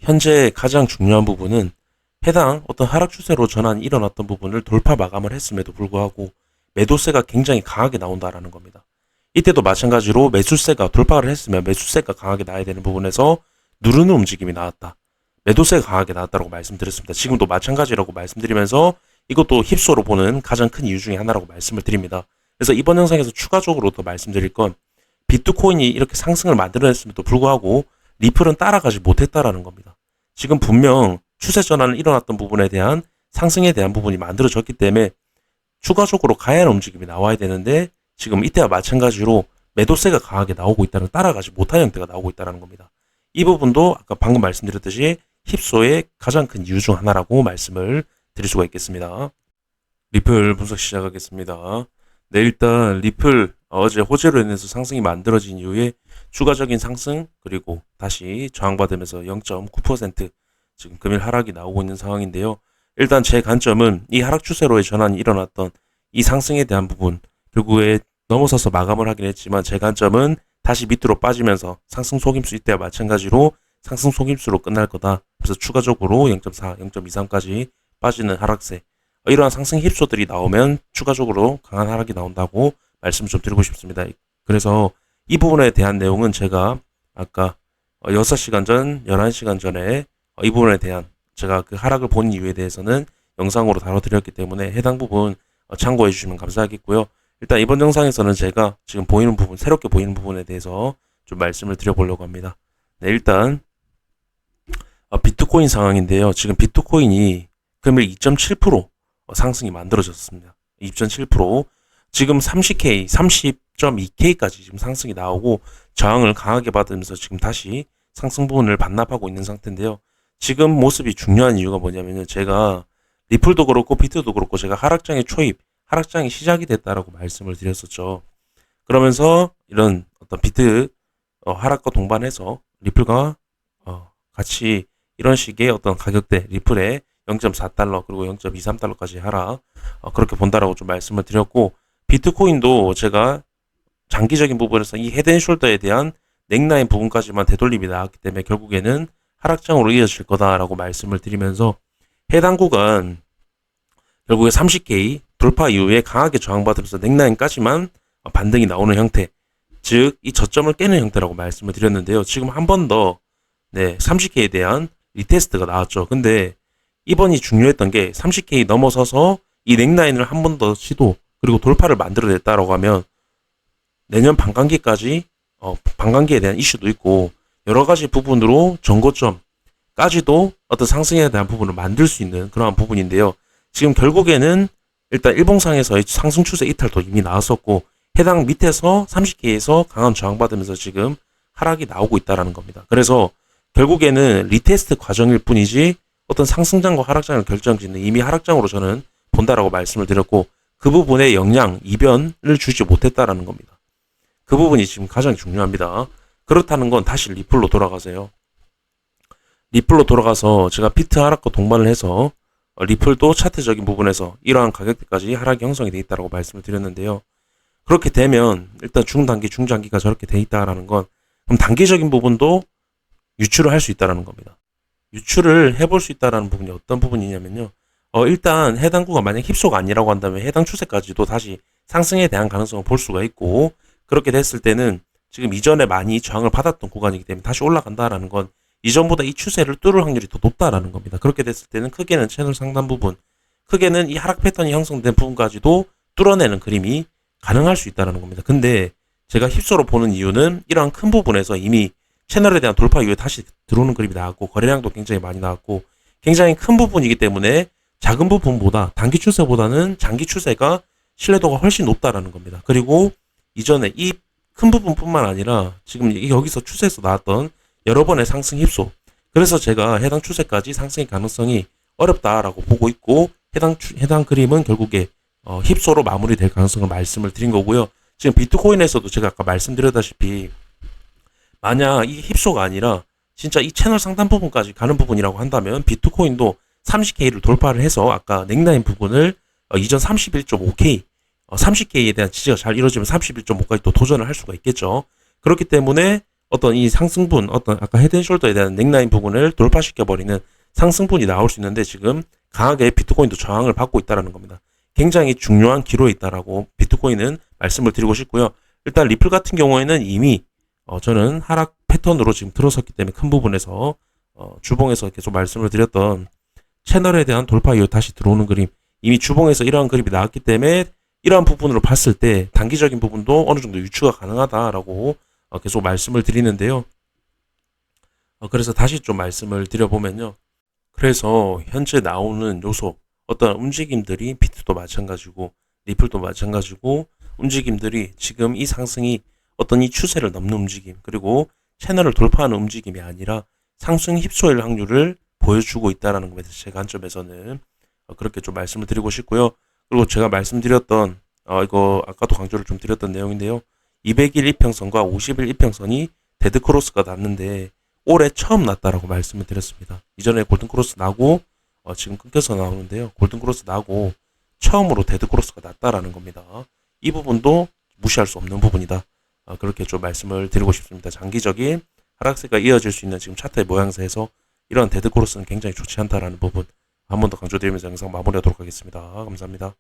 현재 가장 중요한 부분은 해당 어떤 하락 추세로 전환이 일어났던 부분을 돌파 마감을 했음에도 불구하고 매도세가 굉장히 강하게 나온다라는 겁니다. 이때도 마찬가지로 매수세가 돌파를 했으면 매수세가 강하게 나야 되는 부분에서 누르는 움직임이 나왔다. 매도세가 강하게 나왔다고 말씀드렸습니다. 지금도 마찬가지라고 말씀드리면서 이것도 힙소로 보는 가장 큰 이유 중에 하나라고 말씀을 드립니다. 그래서 이번 영상에서 추가적으로 더 말씀드릴 건 비트코인이 이렇게 상승을 만들어냈음에도 불구하고 리플은 따라가지 못했다라는 겁니다. 지금 분명 추세 전환을 일어났던 부분에 대한 상승에 대한 부분이 만들어졌기 때문에 추가적으로 가야 하는 움직임이 나와야 되는데 지금 이때와 마찬가지로 매도세가 강하게 나오고 있다는 따라가지 못한 형태가 나오고 있다는 겁니다. 이 부분도 아까 방금 말씀드렸듯이 힙소의 가장 큰 이유 중 하나라고 말씀을 드릴 수가 있겠습니다. 리플 분석 시작하겠습니다. 네, 일단 리플 어제 호재로 인해서 상승이 만들어진 이후에 추가적인 상승 그리고 다시 저항받으면서 0.9% 지금 금일 하락이 나오고 있는 상황인데요. 일단 제 관점은 이 하락 추세로의 전환이 일어났던 이 상승에 대한 부분 결국에 넘어서서 마감을 하긴 했지만 제 관점은 다시 밑으로 빠지면서 상승 속임수 이때와 마찬가지로 상승 속임수로 끝날 거다. 그래서 추가적으로 0.4, 0.23까지 빠지는 하락세. 이러한 상승 힙소들이 나오면 추가적으로 강한 하락이 나온다고 말씀을 좀 드리고 싶습니다. 그래서 이 부분에 대한 내용은 제가 아까 6시간 전, 11시간 전에 이 부분에 대한 제가 그 하락을 본 이유에 대해서는 영상으로 다뤄드렸기 때문에 해당 부분 참고해 주시면 감사하겠고요. 일단 이번 영상에서는 제가 지금 보이는 부분, 새롭게 보이는 부분에 대해서 좀 말씀을 드려보려고 합니다. 네, 일단 비트코인 상황인데요. 지금 비트코인이 금일 2.7% 상승이 만들어졌습니다. 2.7% 지금 30K, 30.2K까지 지금 상승이 나오고 저항을 강하게 받으면서 지금 다시 상승 부분을 반납하고 있는 상태인데요. 지금 모습이 중요한 이유가 뭐냐면요. 제가 리플도 그렇고 비트도 그렇고 제가 하락장의 초입, 하락장이 시작이 됐다라고 말씀을 드렸었죠. 그러면서 이런 어떤 비트 하락과 동반해서 리플과 같이 이런 식의 어떤 가격대 리플의 0.4달러 그리고 0.23달러까지 하락 그렇게 본다라고 좀 말씀을 드렸고 비트코인도 제가 장기적인 부분에서 이 헤드앤숄더에 대한 넥라인 부분까지만 되돌림이 나왔기 때문에 결국에는 하락장으로 이어질 거다라고 말씀을 드리면서 해당 구간 결국에 30K 돌파 이후에 강하게 저항받으면서 넥라인까지만 반등이 나오는 형태 즉 이 저점을 깨는 형태라고 말씀을 드렸는데요. 지금 한 번 더 30K에 대한 리테스트가 나왔죠. 근데 이번이 중요했던 게 30K 넘어서서 이 넥라인을 한 번 더 시도 그리고 돌파를 만들어냈다라고 하면 내년 반감기까지 반감기에 대한 이슈도 있고 여러 가지 부분으로 전고점까지도 어떤 상승에 대한 부분을 만들 수 있는 그러한 부분인데요. 지금 결국에는 일단 일봉상에서의 상승 추세 이탈도 이미 나왔었고 해당 밑에서 30K에서 강한 저항받으면서 지금 하락이 나오고 있다라는 겁니다. 그래서 결국에는 리테스트 과정일 뿐이지 어떤 상승장과 하락장을 결정짓는 이미 하락장으로 저는 본다라고 말씀을 드렸고 그 부분에 영향, 이변을 주지 못했다라는 겁니다. 그 부분이 지금 가장 중요합니다. 그렇다는 건 다시 리플로 돌아가세요. 리플로 돌아가서 제가 비트 하락과 동반을 해서 리플도 차트적인 부분에서 이러한 가격대까지 하락이 형성이 되어 있다고 말씀을 드렸는데요. 그렇게 되면 일단 중단기, 중장기가 저렇게 되어 있다라는 건 그럼 단기적인 부분도 유출을 할 수 있다라는 겁니다. 유출을 해볼 수 있다라는 부분이 어떤 부분이냐면요. 일단 해당 구가 만약 힙소가 아니라고 한다면 해당 추세까지도 다시 상승에 대한 가능성을 볼 수가 있고 그렇게 됐을 때는 지금 이전에 많이 저항을 받았던 구간이기 때문에 다시 올라간다라는 건 이전보다 이 추세를 뚫을 확률이 더 높다라는 겁니다. 그렇게 됐을 때는 크게는 채널 상단 부분, 크게는 이 하락 패턴이 형성된 부분까지도 뚫어내는 그림이 가능할 수 있다는 겁니다. 근데 제가 힙소로 보는 이유는 이러한 큰 부분에서 이미 채널에 대한 돌파 이후에 다시 들어오는 그림이 나왔고 거래량도 굉장히 많이 나왔고 굉장히 큰 부분이기 때문에 작은 부분보다 단기 추세보다는 장기 추세가 신뢰도가 훨씬 높다라는 겁니다. 그리고 이전에 이 큰 부분뿐만 아니라 지금 여기서 추세에서 나왔던 여러 번의 상승 힙소 그래서 제가 해당 추세까지 상승의 가능성이 어렵다라고 보고 있고 해당 그림은 결국에 힙소로 마무리될 가능성을 말씀을 드린 거고요. 지금 비트코인에서도 제가 아까 말씀드렸다시피 만약 이 힙소가 아니라 진짜 이 채널 상단 부분까지 가는 부분이라고 한다면 비트코인도 30K를 돌파를 해서 아까 넥라인 부분을 이전 31.5K 30K에 대한 지지가 잘 이루어지면 31.5까지 또 도전을 할 수가 있겠죠. 그렇기 때문에 어떤 이 상승분, 어떤 아까 헤드앤숄더에 대한 넥라인 부분을 돌파시켜버리는 상승분이 나올 수 있는데 지금 강하게 비트코인도 저항을 받고 있다는 겁니다. 굉장히 중요한 기로에 있다라고 비트코인은 말씀을 드리고 싶고요. 일단 리플 같은 경우에는 이미 저는 하락 패턴으로 지금 들어섰기 때문에 큰 부분에서 주봉에서 계속 말씀을 드렸던 채널에 대한 돌파 이후 다시 들어오는 그림, 이미 주봉에서 이러한 그림이 나왔기 때문에 이러한 부분으로 봤을 때 단기적인 부분도 어느 정도 유추가 가능하다라고 계속 말씀을 드리는데요. 그래서 다시 좀 말씀을 드려보면요. 그래서 현재 나오는 요소, 어떤 움직임들이 비트도 마찬가지고 리플도 마찬가지고 움직임들이 지금 이 상승이 어떤 이 추세를 넘는 움직임, 그리고 채널을 돌파하는 움직임이 아니라 상승 휩소일 확률을 보여주고 있다는 것에 대해서 제 관점에서는 그렇게 좀 말씀을 드리고 싶고요. 그리고 제가 말씀드렸던 이거 아까도 강조를 좀 드렸던 내용인데요. 200일 이평선과 50일 이평선이 데드크로스가 났는데 올해 처음 났다라고 말씀을 드렸습니다. 이전에 골든크로스 나고 지금 끊겨서 나오는데요. 골든크로스 나고 처음으로 데드크로스가 났다라는 겁니다. 이 부분도 무시할 수 없는 부분이다. 그렇게 좀 말씀을 드리고 싶습니다. 장기적인 하락세가 이어질 수 있는 지금 차트의 모양새에서 이런 데드크로스는 굉장히 좋지 않다라는 부분 한 번 더 강조드리면서 영상 마무리하도록 하겠습니다. 감사합니다.